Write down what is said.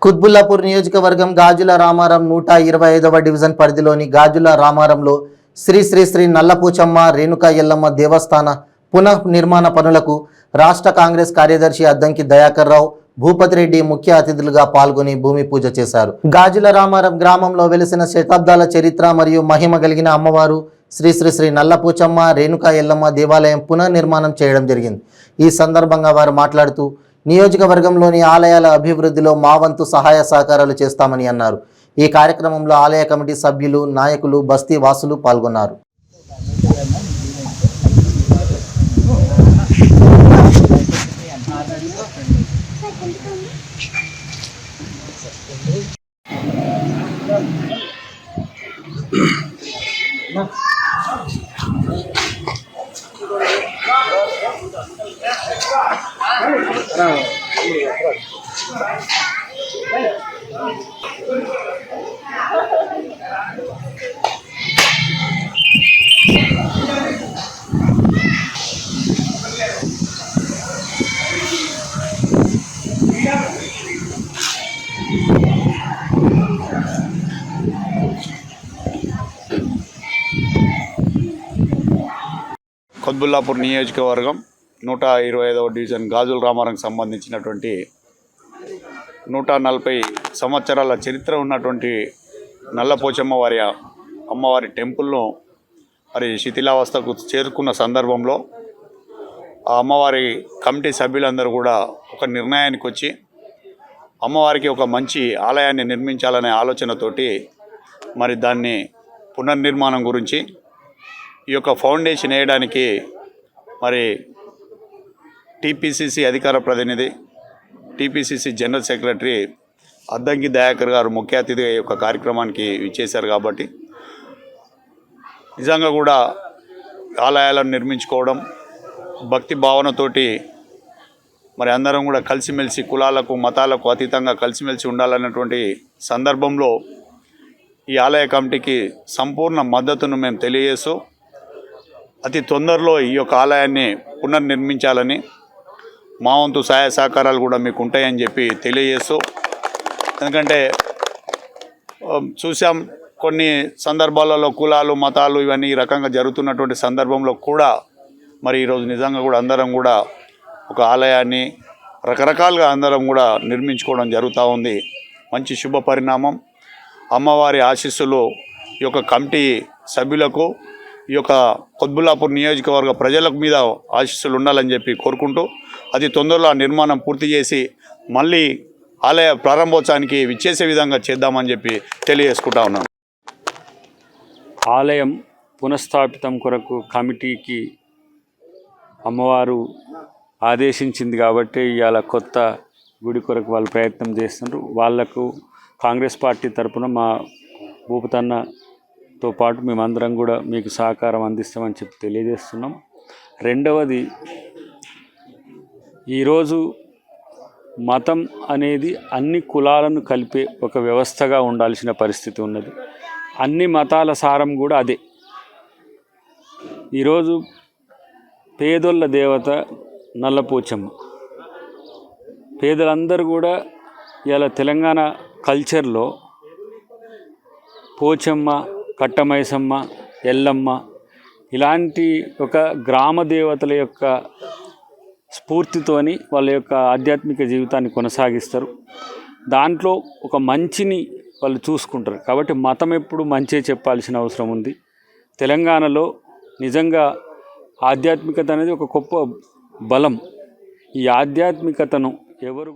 కుత్బుల్లాపూర్ నియోజకవర్గం గాజుల రామారం 125వ డివిజన్ పరిధిలోని గాజుల రామారంలో శ్రీ శ్రీ శ్రీ నల్లపోచమ్మ రేణుకా ఎల్లమ్మ దేవస్థాన పునః నిర్మాణ పనులకు రాష్ట్ర కాంగ్రెస్ కార్యదర్శి అద్దంకి దయాకర్ రావు భూపతిరెడ్డి ముఖ్య అతిథులుగా పాల్గొని భూమి పూజ చేశారు. గాజుల రామారం గ్రామంలో వెలిసిన శతాబ్దాల చరిత్ర మరియు మహిమ కలిగిన అమ్మవారు శ్రీ శ్రీ శ్రీ నల్లపోచమ్మ రేణుకా ఎల్లమ్మ దేవాలయం పునర్నిర్మాణం చేయడం జరిగింది. ఈ సందర్భంగా వారు మాట్లాడుతూ నియోజకవర్గంలోని ఆలయాల అభివృద్ధిలో మా వంతు సహాయ సహకారాలు చేస్తామని అన్నారు. ఈ కార్యక్రమంలో ఆలయ కమిటీ సభ్యులు, నాయకులు, బస్తీ వాసులు పాల్గొన్నారు. కుత్బుల్లాపూర్ నియోజకవర్గం 125వ డివిజన్ గాజుల రామారంకి సంబంధించినటువంటి 140 సంవత్సరాల చరిత్ర ఉన్నటువంటి నల్లపోచమ్మ వారి అమ్మవారి టెంపుల్ను మరి శిథిలావస్థకు చేరుకున్న సందర్భంలో ఆ అమ్మవారి కమిటీ సభ్యులందరూ కూడా ఒక నిర్ణయానికి వచ్చి అమ్మవారికి ఒక మంచి ఆలయాన్ని నిర్మించాలనే ఆలోచనతోటి మరి దాన్ని పునర్నిర్మాణం గురించి ఈ యొక్క ఫౌండేషన్ వేయడానికి మరి టీపీసీసీ అధికార ప్రతినిధి, TPCC general secretary Addanki Dayakar గారు ముఖ్య అతిథిగా ఈ యొక్క కార్యక్రమానికి ఇచ్చేశారు. కాబట్టి నిజంగా కూడా ఆలయాలను నిర్మించుకోవడం భక్తి భావనతోటి మరి అందరం కూడా కలిసిమెలిసి కులాలకు మతాలకు అతీతంగా కలిసిమెలిసి ఉండాలన్నటువంటి సందర్భంలో ఈ ఆలయ కమిటీకి సంపూర్ణ మద్దతును మేము తెలియజేస్తూ అతి తొందరలో ఈ యొక్క ఆలయాన్ని పునర్నిర్మించాలని మా వంతు సహాయ సహకారాలు కూడా మీకు ఉంటాయని చెప్పి తెలియజేస్తూ, ఎందుకంటే చూసాం కొన్ని సందర్భాలలో కులాలు మతాలు ఇవన్నీ ఈ రకంగా జరుగుతున్నటువంటి సందర్భంలో కూడా మరి ఈరోజు నిజంగా కూడా అందరం కూడా ఒక ఆలయాన్ని రకరకాలుగా అందరం కూడా నిర్మించుకోవడం జరుగుతూ ఉంది. మంచి శుభ పరిణామం. అమ్మవారి ఆశీస్సులు ఈ యొక్క కమిటీ సభ్యులకు, ఈ యొక్క కుత్బుల్లాపూర్ నియోజకవర్గ ప్రజలకు మీద ఆశీస్సులు ఉండాలని చెప్పి కోరుకుంటూ అతి తొందరలో ఆ నిర్మాణం పూర్తి చేసి మళ్ళీ ఆలయ ప్రారంభోత్సవానికి విచ్చేసే విధంగా చేద్దామని చెప్పి తెలియజేసుకుంటా ఉన్నాను. ఆలయం పునఃస్థాపితం కొరకు కమిటీకి అమ్మవారు ఆదేశించింది కాబట్టి ఇవాళ కొత్త గుడి కొరకు వాళ్ళు ప్రయత్నం చేస్తున్నారు. వాళ్లకు కాంగ్రెస్ పార్టీ తరఫున మా భూపతన్నతో పాటు మేమందరం కూడా మీకు సహకారం అందిస్తామని చెప్పి తెలియజేస్తున్నాం. రెండవది, ఈరోజు మతం అనేది అన్ని కులాలను కలిపే ఒక వ్యవస్థగా ఉండాల్సిన పరిస్థితి ఉన్నది. అన్ని మతాల సారం కూడా అదే. ఈరోజు పేదోళ్ళ దేవత నల్లపోచమ్మ. పేదలందరూ కూడా ఇలా తెలంగాణ కల్చర్లో పోచమ్మ, కట్టమైసమ్మ, ఎల్లమ్మ ఇలాంటి ఒక గ్రామ దేవతల యొక్క స్ఫూర్తితోని వాళ్ళ యొక్క ఆధ్యాత్మిక జీవితాన్ని కొనసాగిస్తారు. దాంట్లో ఒక మంచిని వాళ్ళు చూసుకుంటారు. కాబట్టి మతం ఎప్పుడు మంచే చెప్పాల్సిన అవసరం ఉంది. తెలంగాణలో నిజంగా ఆధ్యాత్మికత అనేది ఒక గొప్ప బలం. ఈ ఆధ్యాత్మికతను ఎవరు